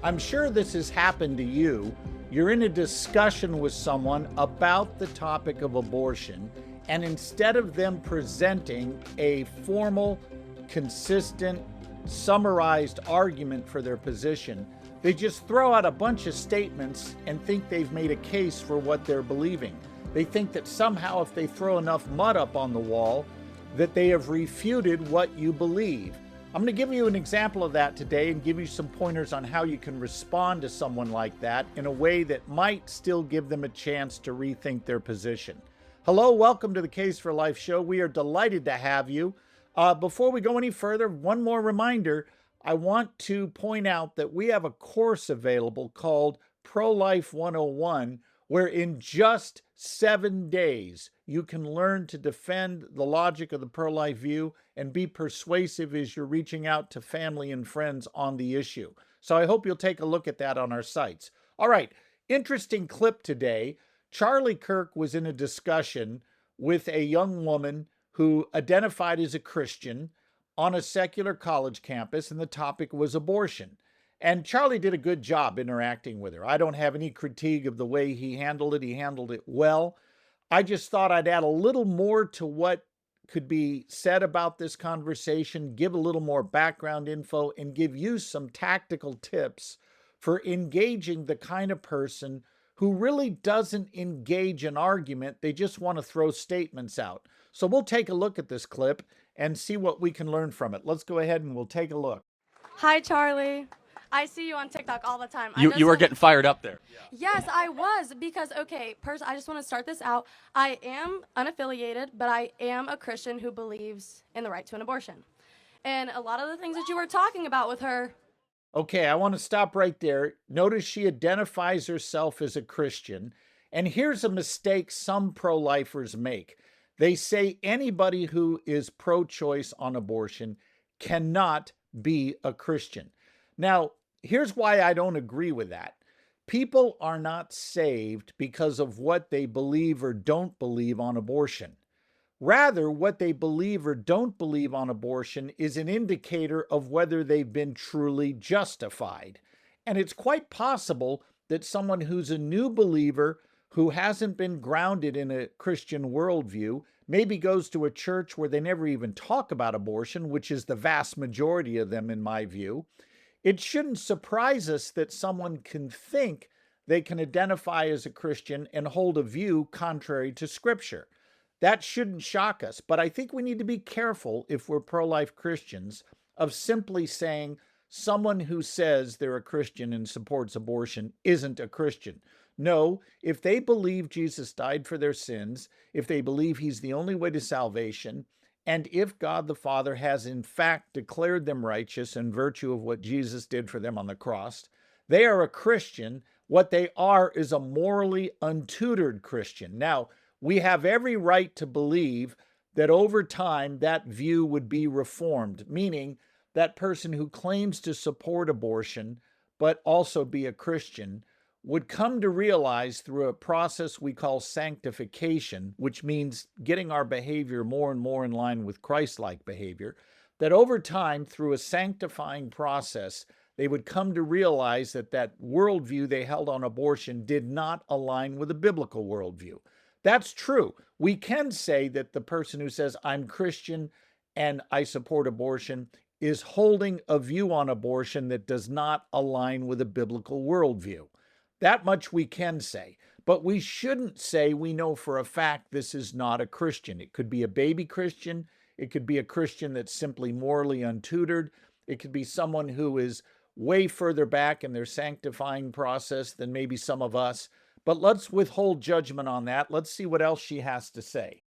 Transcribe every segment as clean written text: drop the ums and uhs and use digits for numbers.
I'm sure this has happened to you. You're in a discussion with someone about the topic of abortion, and instead of them presenting a formal, consistent, summarized argument for their position, they just throw out a bunch of statements and think they've made a case for what they're believing. They think that somehow if they throw enough mud up on the wall, that they have refuted what you believe. I'm going to give you an example of that today and give you some pointers on how you can respond to someone like that in a way that might still give them a chance to rethink their position. Hello, welcome to the Case for Life show. We are delighted to have you. Before we go any further, one more reminder. I want to point out that we have a course available called Pro-Life 101, where in just 7 days, you can learn to defend the logic of the pro-life view and be persuasive as you're reaching out to family and friends on the issue. So I hope you'll take a look at that on our sites. All right, interesting clip today. Charlie Kirk was in a discussion with a young woman who identified as a Christian on a secular college campus, and the topic was abortion. And Charlie did a good job interacting with her. I don't have any critique of the way he handled it. He handled it well. I just thought I'd add a little more to what could be said about this conversation, give a little more background info, and give you some tactical tips for engaging the kind of person who really doesn't engage an argument. They just want to throw statements out. So we'll take a look at this clip and see what we can learn from it. Let's go ahead and we'll take a look. Hi, Charlie. I see you on TikTok all the time. You were getting fired up there. Yes, I was, because, okay, I just want to start this out. I am unaffiliated, but I am a Christian who believes in the right to an abortion. And a lot of the things that you were talking about with her. Okay, I want to stop right there. Notice she identifies herself as a Christian. And here's a mistake some pro-lifers make. They say anybody who is pro-choice on abortion cannot be a Christian. Now, here's why I don't agree with that. People are not saved because of what they believe or don't believe on abortion. Rather, what they believe or don't believe on abortion is an indicator of whether they've been truly justified. And it's quite possible that someone who's a new believer who hasn't been grounded in a Christian worldview maybe goes to a church where they never even talk about abortion, which is the vast majority of them in my view. It shouldn't surprise us that someone can think they can identify as a Christian and hold a view contrary to Scripture. That shouldn't shock us, but I think we need to be careful if we're pro-life Christians of simply saying someone who says they're a Christian and supports abortion isn't a Christian. No, if they believe Jesus died for their sins, if they believe he's the only way to salvation, and if God the Father has in fact declared them righteous in virtue of what Jesus did for them on the cross, they are a Christian. What they are is a morally untutored Christian. Now, we have every right to believe that over time that view would be reformed, meaning that person who claims to support abortion but also be a Christian would come to realize through a process we call sanctification, which means getting our behavior more and more in line with Christ-like behavior, that over time, through a sanctifying process, they would come to realize that that worldview they held on abortion did not align with a biblical worldview. That's true. We can say that the person who says, I'm Christian and I support abortion, is holding a view on abortion that does not align with a biblical worldview. That much we can say, but we shouldn't say we know for a fact this is not a Christian. It could be a baby Christian. It could be a Christian that's simply morally untutored. It could be someone who is way further back in their sanctifying process than maybe some of us. But let's withhold judgment on that. Let's see what else she has to say.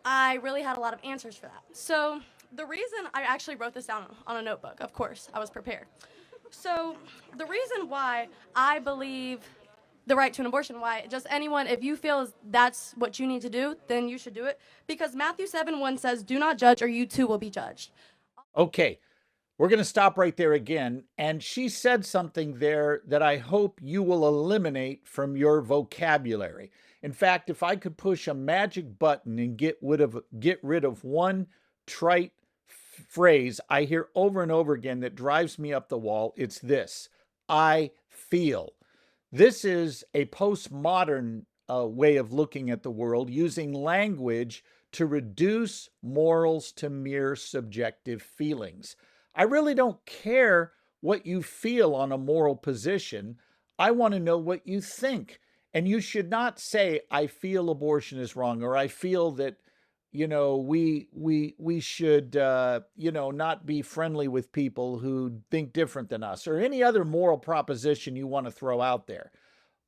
I really had a lot of answers for that. So the reason I actually wrote this down on a notebook, of course, I was prepared. So the reason why I believe the right to an abortion, why just anyone, if you feel that's what you need to do, then you should do it. Because Matthew 7:1 says, do not judge or you too will be judged. Okay, we're going to stop right there again. And she said something there that I hope you will eliminate from your vocabulary. In fact, if I could push a magic button and get rid of one trite phrase I hear over and over again that drives me up the wall, it's this: I feel. This is a postmodern way of looking at the world, using language to reduce morals to mere subjective feelings. I really don't care what you feel on a moral position. I want to know what you think. And you should not say, I feel abortion is wrong, or I feel that, we should, not be friendly with people who think different than us, or any other moral proposition you want to throw out there.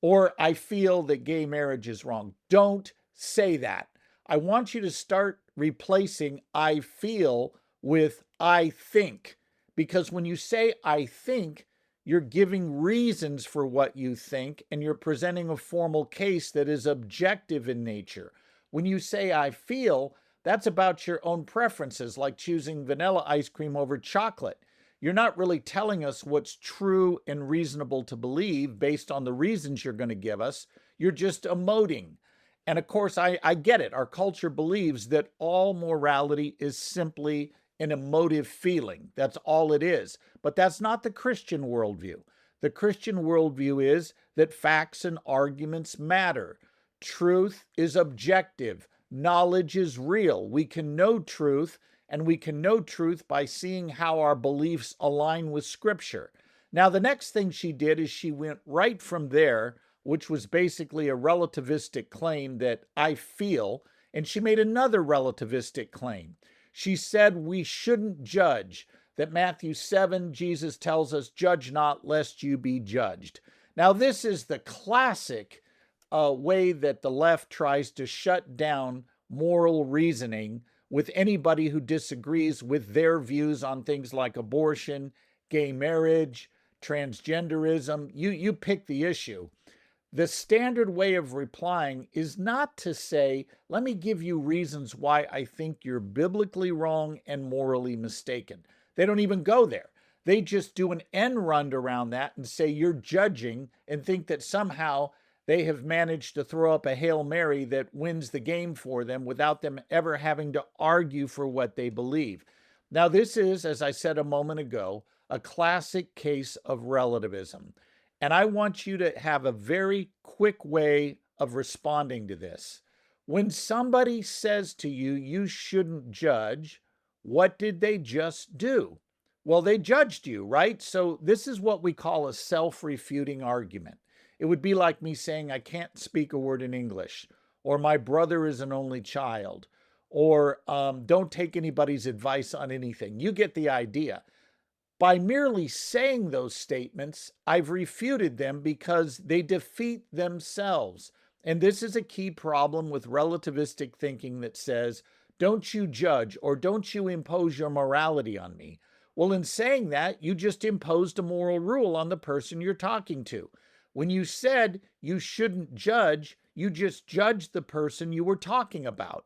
Or I feel that gay marriage is wrong. Don't say that. I want you to start replacing I feel with I think. Because when you say I think, you're giving reasons for what you think, and you're presenting a formal case that is objective in nature. When you say I feel, that's about your own preferences, like choosing vanilla ice cream over chocolate. You're not really telling us what's true and reasonable to believe based on the reasons you're going to give us. You're just emoting. And of course, I get it. Our culture believes that all morality is simply an emotive feeling. That's all it is. But that's not the Christian worldview. The Christian worldview is that facts and arguments matter. Truth is objective. Knowledge is real. We can know truth, and we can know truth by seeing how our beliefs align with Scripture. Now, the next thing she did is she went right from there, which was basically a relativistic claim that I feel, and she made another relativistic claim. She said we shouldn't judge, that Matthew 7, Jesus tells us, judge not lest you be judged. Now, this is the classic way that the left tries to shut down moral reasoning with anybody who disagrees with their views on things like abortion, gay marriage, transgenderism. You pick the issue. The standard way of replying is not to say, let me give you reasons why I think you're biblically wrong and morally mistaken. They don't even go there. They just do an end run around that and say you're judging, and think that somehow they have managed to throw up a Hail Mary that wins the game for them without them ever having to argue for what they believe. Now, this is, as I said a moment ago, a classic case of relativism. And I want you to have a very quick way of responding to this. When somebody says to you, you shouldn't judge, what did they just do? Well, they judged you, right? So this is what we call a self-refuting argument. It would be like me saying, I can't speak a word in English, or my brother is an only child, or don't take anybody's advice on anything. You get the idea. By merely saying those statements, I've refuted them because they defeat themselves. And this is a key problem with relativistic thinking that says, don't you judge, or don't you impose your morality on me. Well, in saying that, you just imposed a moral rule on the person you're talking to. When you said you shouldn't judge, you just judged the person you were talking about.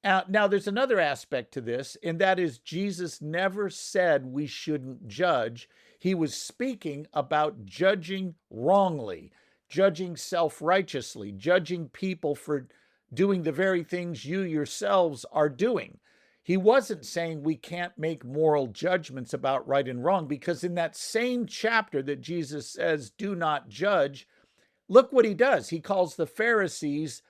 Now, there's another aspect to this, and that is Jesus never said we shouldn't judge. He was speaking about judging wrongly, judging self-righteously, judging people for doing the very things you yourselves are doing. He wasn't saying we can't make moral judgments about right and wrong, because in that same chapter that Jesus says, do not judge, look what he does. He calls the Pharisees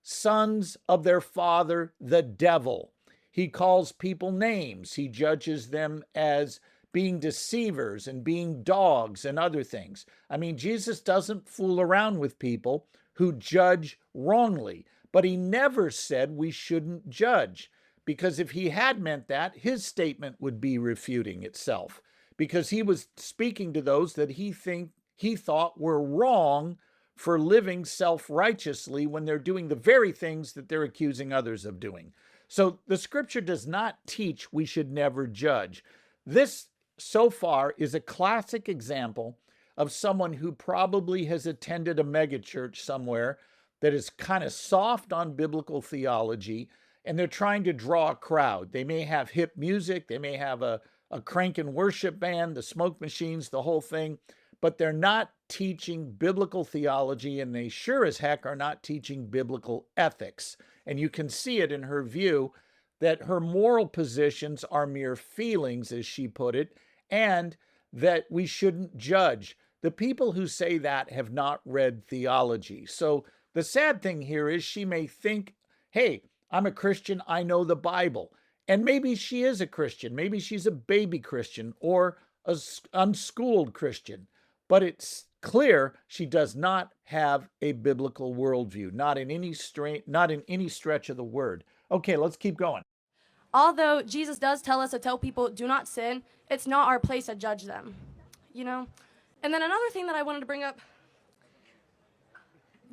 sons of their father, the devil. He calls people names. He judges them as being deceivers and being dogs and other things. I mean, Jesus doesn't fool around with people who judge wrongly, but he never said we shouldn't judge. Because if he had meant that, his statement would be refuting itself, because he was speaking to those that he thought were wrong for living self-righteously when they're doing the very things that they're accusing others of doing. So the scripture does not teach we should never judge. This, so far, is a classic example of someone who probably has attended a megachurch somewhere that is kind of soft on biblical theology, and they're trying to draw a crowd. They may have hip music, they may have a crankin' worship band, the smoke machines, the whole thing, but they're not teaching biblical theology, and they sure as heck are not teaching biblical ethics. And you can see it in her view that her moral positions are mere feelings, as she put it, and that we shouldn't judge. The people who say that have not read theology. So the sad thing here is she may think, hey, I'm a Christian, I know the Bible. And maybe she is a Christian. Maybe she's a baby Christian or a unschooled Christian. But it's clear she does not have a biblical worldview, not in any stretch of the word. Okay, let's keep going. Although Jesus does tell us to tell people, do not sin, it's not our place to judge them, you know? And then another thing that I wanted to bring up,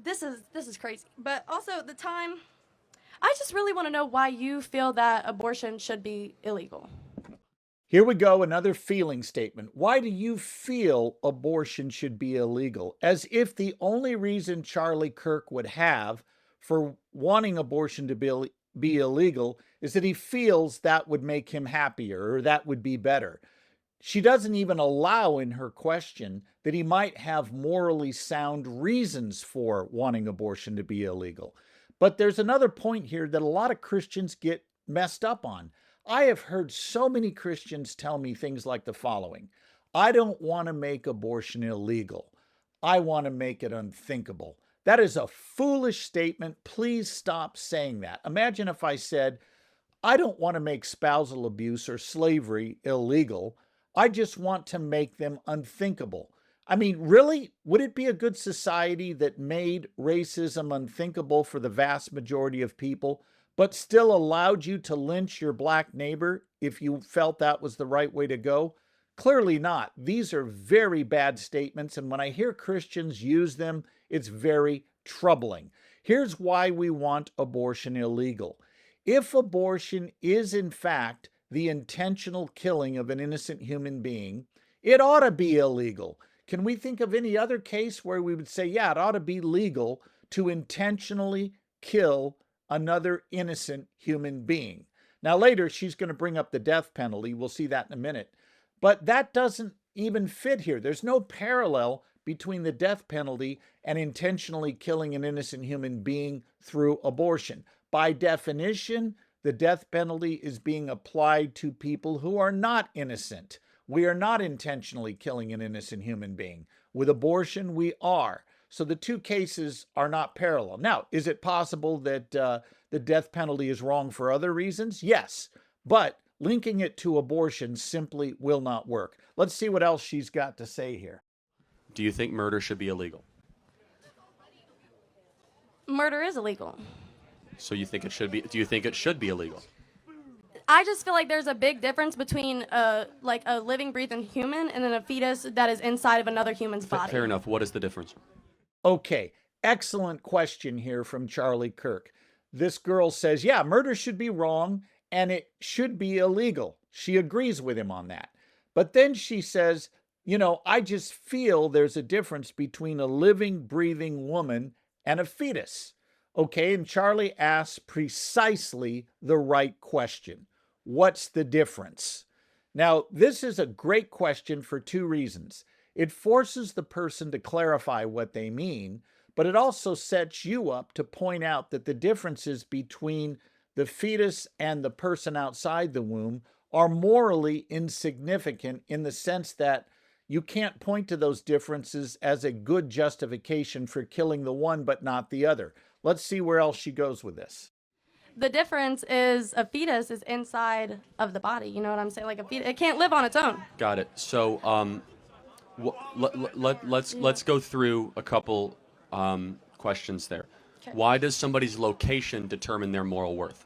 this is crazy, but also the time, I just really want to know why you feel that abortion should be illegal. Here we go, another feeling statement. Why do you feel abortion should be illegal? As if the only reason Charlie Kirk would have for wanting abortion to be illegal is that he feels that would make him happier or that would be better. She doesn't even allow in her question that he might have morally sound reasons for wanting abortion to be illegal. But there's another point here that a lot of Christians get messed up on. I have heard so many Christians tell me things like the following: I don't want to make abortion illegal. I want to make it unthinkable. That is a foolish statement. Please stop saying that. Imagine if I said, I don't want to make spousal abuse or slavery illegal. I just want to make them unthinkable. I mean, really? Would it be a good society that made racism unthinkable for the vast majority of people, but still allowed you to lynch your black neighbor if you felt that was the right way to go? Clearly not. These are very bad statements, and when I hear Christians use them, it's very troubling. Here's why we want abortion illegal. If abortion is in fact the intentional killing of an innocent human being, it ought to be illegal. Can we think of any other case where we would say, yeah, it ought to be legal to intentionally kill another innocent human being? Now, later, she's going to bring up the death penalty. We'll see that in a minute. But that doesn't even fit here. There's no parallel between the death penalty and intentionally killing an innocent human being through abortion. By definition, the death penalty is being applied to people who are not innocent. We are not intentionally killing an innocent human being. With abortion, we are. So the two cases are not parallel. Now, is it possible that the death penalty is wrong for other reasons? Yes, but linking it to abortion simply will not work. Let's see what else she's got to say here. Do you think murder should be illegal? Murder is illegal. So you think it should be? Do you think it should be illegal? I just feel like there's a big difference between a living, breathing human and then a fetus that is inside of another human's body. Fair enough. What is the difference? Okay, excellent question here from Charlie Kirk. This girl says, yeah, murder should be wrong and it should be illegal. She agrees with him on that. But then she says, you know, I just feel there's a difference between a living, breathing woman and a fetus. Okay, and Charlie asks precisely the right question. What's the difference? Now, this is a great question for two reasons. It forces the person to clarify what they mean, but it also sets you up to point out that the differences between the fetus and the person outside the womb are morally insignificant in the sense that you can't point to those differences as a good justification for killing the one but not the other. Let's see where else she goes with this. The difference is a fetus is inside of the body. You know what I'm saying? Like a fetus, it can't live on its own. Got it. So let's go through a couple questions there. Okay. Why does somebody's location determine their moral worth?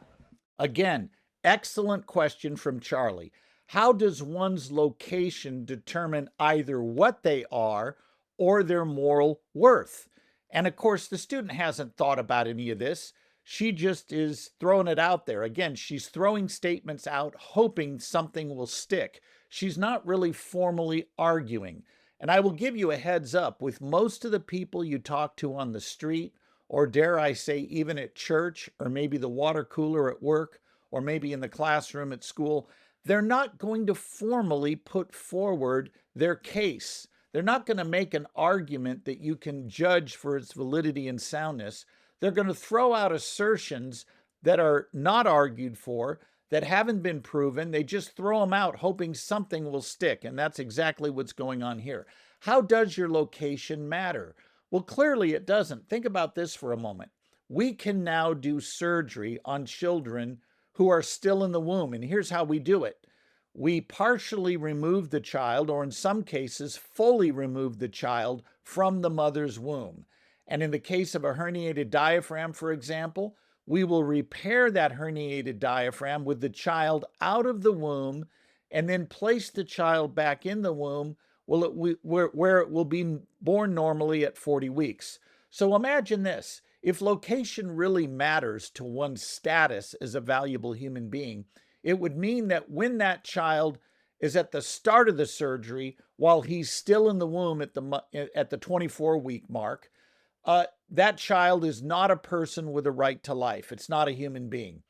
Again, excellent question from Charlie. How does one's location determine either what they are or their moral worth? And of course, the student hasn't thought about any of this. She just is throwing it out there. Again, she's throwing statements out, hoping something will stick. She's not really formally arguing. And I will give you a heads up, with most of the people you talk to on the street, or dare I say even at church, or maybe the water cooler at work, or maybe in the classroom at school, they're not going to formally put forward their case. They're not going to make an argument that you can judge for its validity and soundness. They're going to throw out assertions that are not argued for, that haven't been proven. They just throw them out hoping something will stick, and that's exactly what's going on here. How does your location matter? Well, clearly it doesn't. Think about this for a moment. We can now do surgery on children who are still in the womb, and here's how we do it. We partially remove the child, or in some cases, fully remove the child from the mother's womb. And in the case of a herniated diaphragm, for example, we will repair that herniated diaphragm with the child out of the womb and then place the child back in the womb where it will be born normally at 40 weeks. So imagine this. If location really matters to one's status as a valuable human being, it would mean that when that child is at the start of the surgery, while he's still in the womb at the 24-week mark, that child is not a person with a right to life. It's not a human being.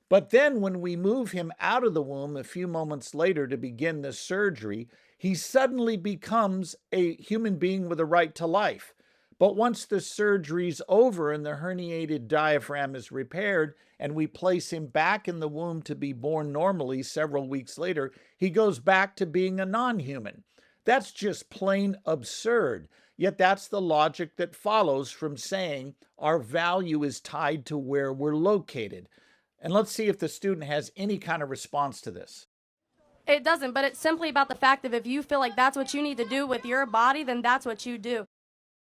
But then when we move him out of the womb a few moments later to begin the surgery, he suddenly becomes a human being with a right to life. But once the surgery's over and the herniated diaphragm is repaired and we place him back in the womb to be born normally several weeks later, he goes back to being a non-human. That's just plain absurd. Yet that's the logic that follows from saying our value is tied to where we're located. And let's see if the student has any kind of response to this. It doesn't, but it's simply about the fact that if you feel like that's what you need to do with your body, then that's what you do.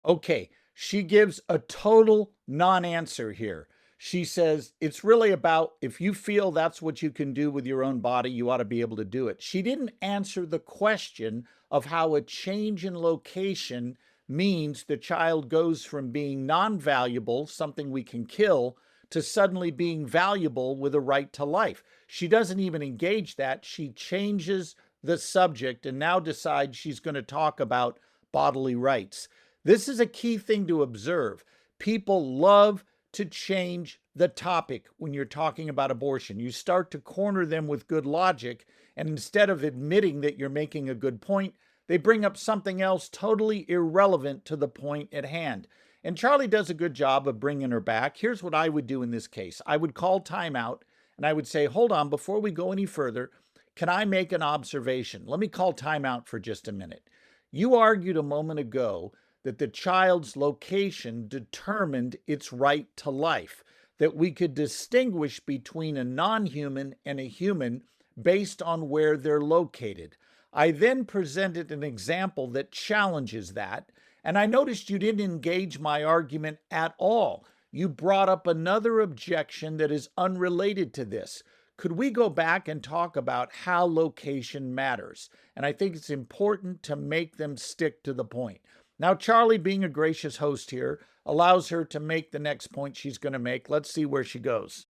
Okay, she gives a total non-answer here. She says it's really about if you feel that's what you can do with your own body, you ought to be able to do it. She didn't answer the question of how a change in location means the child goes from being non-valuable, something we can kill, to suddenly being valuable with a right to life. She doesn't even engage that. She changes the subject and now decides she's going to talk about bodily rights. This is a key thing to observe. People love to change the topic when you're talking about abortion. You start to corner them with good logic, and instead of admitting that you're making a good point, they bring up something else totally irrelevant to the point at hand. And Charlie does a good job of bringing her back. Here's what I would do in this case. I would call timeout, and I would say, hold on, before we go any further, can I make an observation? Let me call timeout for just a minute. You argued a moment ago that the child's location determined its right to life, that we could distinguish between a non-human and a human based on where they're located. I then presented an example that challenges that, and I noticed you didn't engage my argument at all. You brought up another objection that is unrelated to this. Could we go back and talk about how location matters? And I think it's important to make them stick to the point. Now, Charlie, being a gracious host here, allows her to make the next point she's going to make. Let's see where she goes.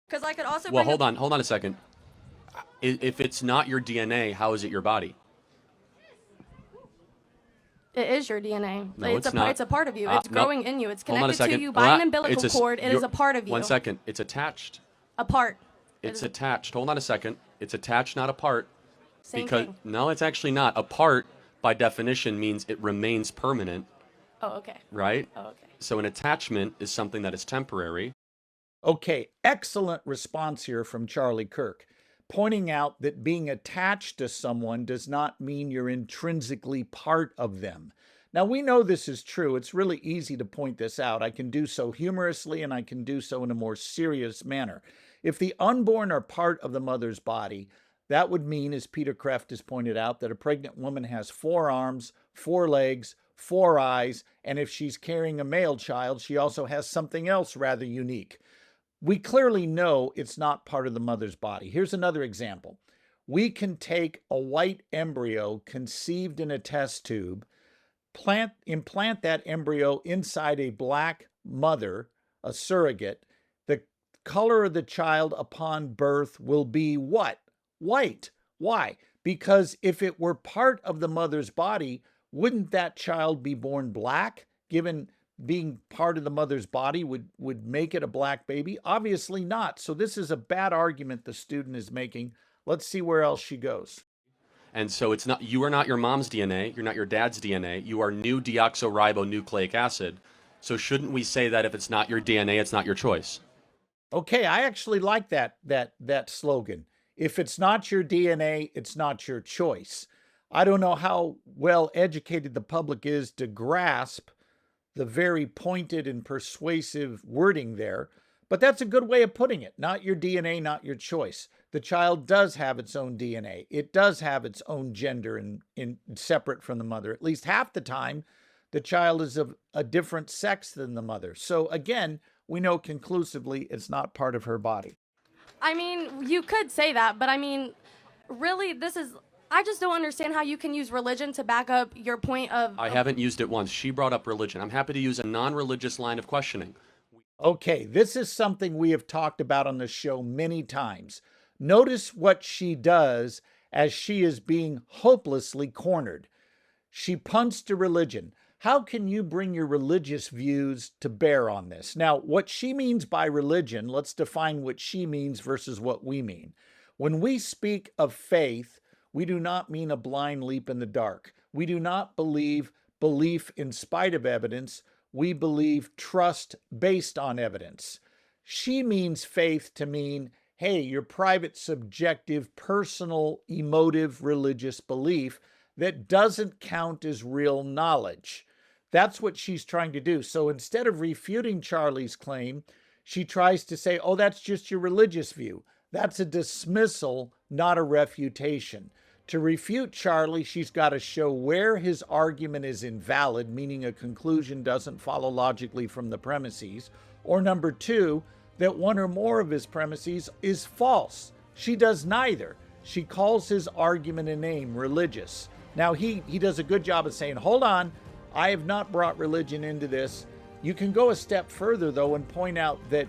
Because I could also Well, hold on a second. If it's not your DNA, how is it your body? It is your DNA. No, it's not. It's a part of you. It's no. growing in you. It's Hold on a connected to second. you by an umbilical cord. It is a part of you. 1 second. It's attached. A part. It's attached. Hold on a second. It's attached, not a part. Same thing. No, it's actually not. A part, by definition, means it remains permanent. Oh, okay. Right? Oh, okay. So an attachment is something that is temporary. Okay, excellent response here from Charlie Kirk, pointing out that being attached to someone does not mean you're intrinsically part of them. Now, we know this is true. It's really easy to point this out. I can do so humorously, and I can do so in a more serious manner. If the unborn are part of the mother's body, that would mean, as Peter Kreft has pointed out, that a pregnant woman has 4 arms, 4 legs, 4 eyes, and if she's carrying a male child, she also has something else rather unique. We clearly know it's not part of the mother's body. Here's another example. We can take a white embryo conceived in a test tube, implant that embryo inside a black mother, a surrogate. The color of the child upon birth will be what? White. Why? Because if it were part of the mother's body, wouldn't that child be born black, given being part of the mother's body would make it a black baby? Obviously not. So this is a bad argument the student is making. Let's see where else she goes. And so it's not, you are not your mom's DNA, you're not your dad's DNA, you are new deoxyribonucleic acid. So shouldn't we say that if it's not your DNA, it's not your choice? Okay, I actually like that slogan. If it's not your DNA, it's not your choice. I don't know how well educated the public is to grasp the very pointed and persuasive wording there, but that's a good way of putting it. Not your DNA, not your choice. The child does have its own DNA. It does have its own gender and separate from the mother. At least half the time, the child is of a different sex than the mother. So again, we know conclusively it's not part of her body. I mean, you could say that, but I mean, really, I just don't understand how you can use religion to back up your point of. I haven't used it once. She brought up religion. I'm happy to use a non-religious line of questioning. Okay, this is something we have talked about on the show many times. Notice what she does as she is being hopelessly cornered. She punts to religion. How can you bring your religious views to bear on this? Now, what she means by religion, let's define what she means versus what we mean. When we speak of faith, we do not mean a blind leap in the dark. We do not believe belief in spite of evidence. We believe trust based on evidence. She means faith to mean, hey, your private, subjective, personal, emotive, religious belief that doesn't count as real knowledge. That's what she's trying to do. So instead of refuting Charlie's claim, she tries to say, oh, that's just your religious view. That's a dismissal, not a refutation. To refute Charlie, she's got to show where his argument is invalid, meaning a conclusion doesn't follow logically from the premises, or number two, that one or more of his premises is false. She does neither. She calls his argument a name, religious. Now, he does a good job of saying, hold on, I have not brought religion into this. You can go a step further, though, and point out that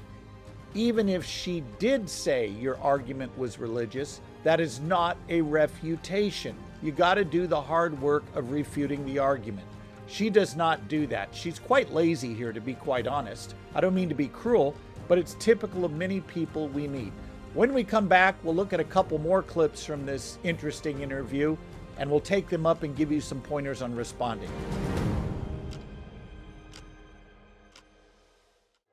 even if she did say your argument was religious, that is not a refutation. You got to do the hard work of refuting the argument. She does not do that. She's quite lazy here, to be quite honest. I don't mean to be cruel, but it's typical of many people we meet. When we come back, we'll look at a couple more clips from this interesting interview, and we'll take them up and give you some pointers on responding.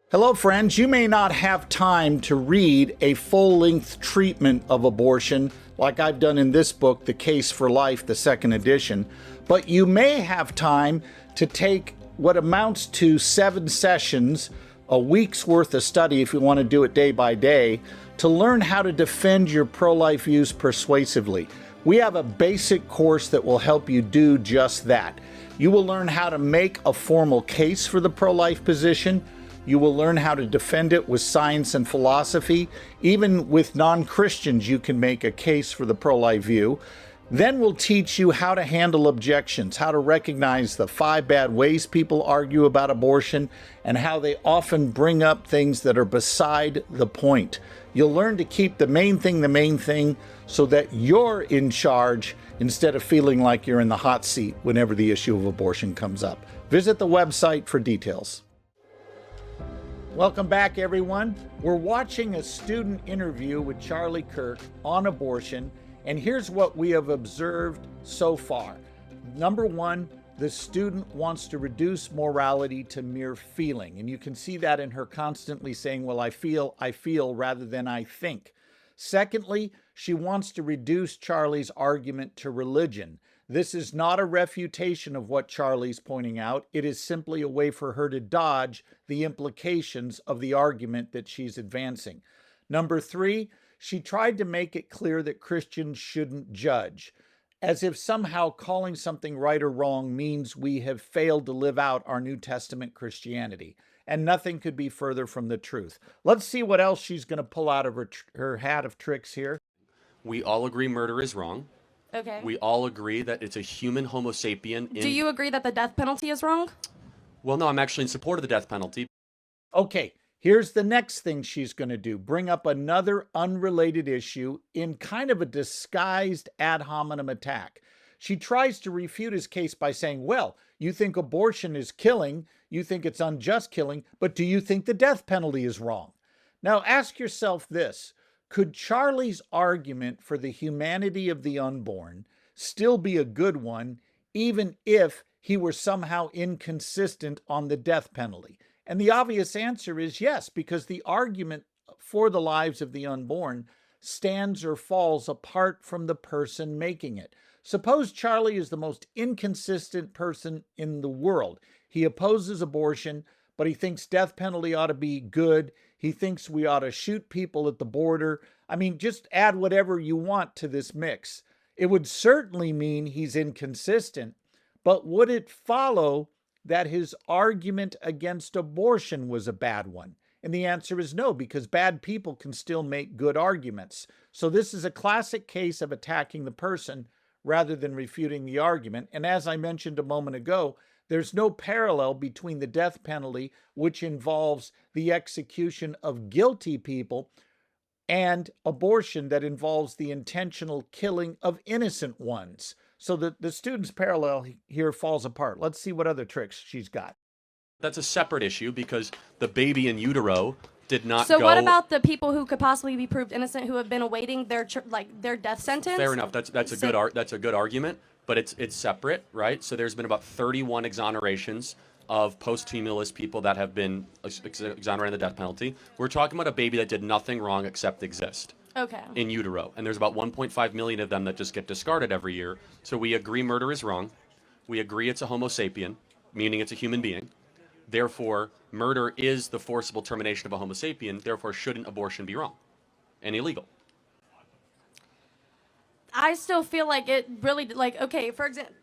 Hello, friends. You may not have time to read a full-length treatment of abortion like I've done in this book, The Case for Life, the second edition, but you may have time to take what amounts to 7 sessions, a week's worth of study if you want to do it day by day, to learn how to defend your pro-life views persuasively. We have a basic course that will help you do just that. You will learn how to make a formal case for the pro-life position. You will learn how to defend it with science and philosophy. Even with non-Christians, you can make a case for the pro-life view. Then we'll teach you how to handle objections, how to recognize the 5 bad ways people argue about abortion, and how they often bring up things that are beside the point. You'll learn to keep the main thing, so that you're in charge instead of feeling like you're in the hot seat whenever the issue of abortion comes up. Visit the website for details. Welcome back, everyone. We're watching a student interview with Charlie Kirk on abortion, and here's what we have observed so far. Number one, the student wants to reduce morality to mere feeling, and you can see that in her constantly saying, well, I feel, rather than I think. Secondly, she wants to reduce Charlie's argument to religion. This is not a refutation of what Charlie's pointing out. It is simply a way for her to dodge the implications of the argument that she's advancing. Number 3, she tried to make it clear that Christians shouldn't judge, as if somehow calling something right or wrong means we have failed to live out our New Testament Christianity. And nothing could be further from the truth. Let's see what else she's going to pull out of her hat of tricks here. We all agree murder is wrong. Okay. We all agree that it's a human Homo sapien. Do you agree that the death penalty is wrong? Well, no, I'm actually in support of the death penalty. Okay, here's the next thing she's going to do. Bring up another unrelated issue in kind of a disguised ad hominem attack. She tries to refute his case by saying, well, you think abortion is killing, you think it's unjust killing, but do you think the death penalty is wrong? Now ask yourself this. Could Charlie's argument for the humanity of the unborn still be a good one, even if he were somehow inconsistent on the death penalty? And the obvious answer is yes, because the argument for the lives of the unborn stands or falls apart from the person making it. Suppose Charlie is the most inconsistent person in the world. He opposes abortion, but he thinks death penalty ought to be good. He thinks we ought to shoot people at the border. I mean, just add whatever you want to this mix. It would certainly mean he's inconsistent, but would it follow that his argument against abortion was a bad one? And the answer is no, because bad people can still make good arguments. So this is a classic case of attacking the person rather than refuting the argument. And as I mentioned a moment ago, there's no parallel between the death penalty, which involves the execution of guilty people, and abortion that involves the intentional killing of innocent ones. So the student's parallel here falls apart. Let's see what other tricks she's got. That's a separate issue because the baby in utero did not So go... what about the people who could possibly be proved innocent who have been awaiting their their death sentence? Fair enough. That's a good argument, but it's separate, right? So there's been about 31 exonerations of post-humulus people that have been exonerated of the death penalty. We're talking about a baby that did nothing wrong except exist. Okay. In utero, and there's about 1.5 million of them that just get discarded every year. So we agree murder is wrong. We agree it's a homo sapien, meaning it's a human being. Therefore, murder is the forcible termination of a homo sapien. Therefore, shouldn't abortion be wrong and illegal? I still feel like it really, okay, for example.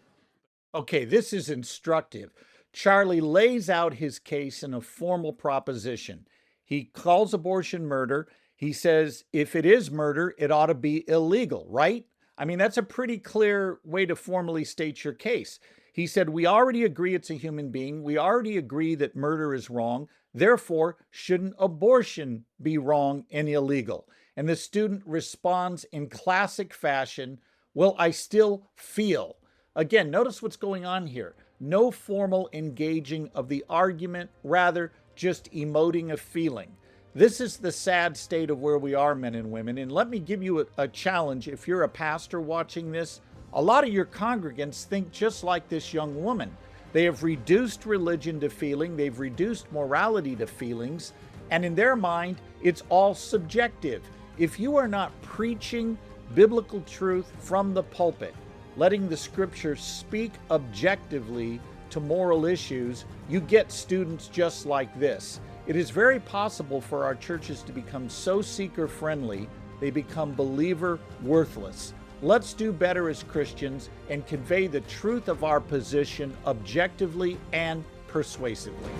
Okay, this is instructive. Charlie lays out his case in a formal proposition. He calls abortion murder. He says if it is murder, it ought to be illegal, right? I mean, that's a pretty clear way to formally state your case. He said, we already agree it's a human being. We already agree that murder is wrong. Therefore, shouldn't abortion be wrong and illegal? And the student responds in classic fashion, well, I still feel. Again, notice what's going on here. No formal engaging of the argument, rather just emoting a feeling. This is the sad state of where we are, men and women. And let me give you a challenge. If you're a pastor watching this, a lot of your congregants think just like this young woman. They have reduced religion to feeling. They've reduced morality to feelings. And in their mind, it's all subjective. If you are not preaching biblical truth from the pulpit, letting the scriptures speak objectively to moral issues, you get students just like this. It is very possible for our churches to become so seeker-friendly, they become believer-worthless. Let's do better as Christians and convey the truth of our position objectively and persuasively.